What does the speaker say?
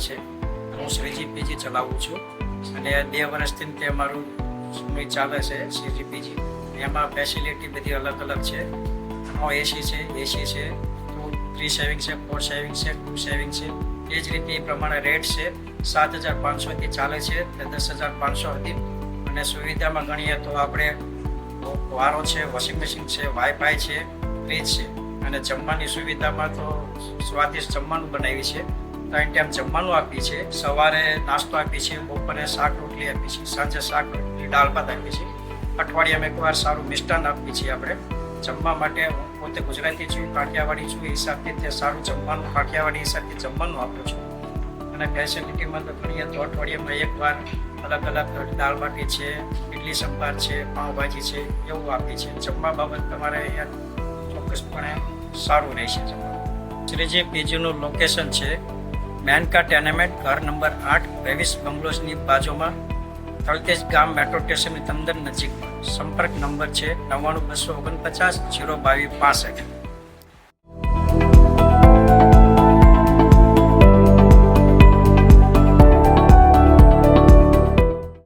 છે. હું શ્રીજી પીજી ચલાવું છું અને 2 વર્ષથી તે અમારું ચાલે છે શ્રીજી પીજી. એમાં ફેસિલિટી બધી અલગ અલગ છે. એસી છે, 3 સેવિંગ છે, 4 સેવિંગ છે, 2 સેવિંગ છે. એ જ રીતે એ પ્રમાણે રેટ છે. 7,500થી ચાલે છે તે 10,500 હતી. અને સુવિધામાં ગણીએ તો આપણે વારો છે, વોશિંગ મશીન છે, વાઈફાઈ છે, ફ્રીજ છે. અને જમવાની સુવિધામાં તો સ્વાદિષ્ટ જમવાનું બનાવી છે. 3 ટાઈમ જમવાનું આપી છે. સવારે નાસ્તો આપી છે, બપોરે શાક રોટલી આપી છે, સાંજે શાક રોટલી દાળ ભાત આપી છે. અઠવાડિયામાં એકવાર સારું મિષ્ટાન આપીએ છીએ આપણે જમવા માટે. હું પોતે ગુજરાતી છું, કાઠિયાવાડી છું, એ હિસાબથી તે સારું જમવાનું કાઠિયાવાડી હિસાબથી જમવાનું આપ્યું છું. અને ફેસિલિટીમાં તો ગણીએ તો અઠવાડિયામાં એકવાર અલગ અલગ દાળ બાટી છે, ઇડલી સંભાર છે, પાઉંભાજી છે, એવું આપીએ છીએ. જમવા બાબત તમારે અહીંયા ચોક્કસપણે સારું રહેશે જમવાનું. શ્રીજી પીજીનું લોકેશન છે મેનકા ટેનેમેન્ટ, ઘર નંબર 8, વેવિસ બંગલોઝની બાજુમાં, તળતેજ ગામ મેટ્રો સ્ટેશનની અંદર નજીક. સંપર્ક નંબર છે 99 249 022 65.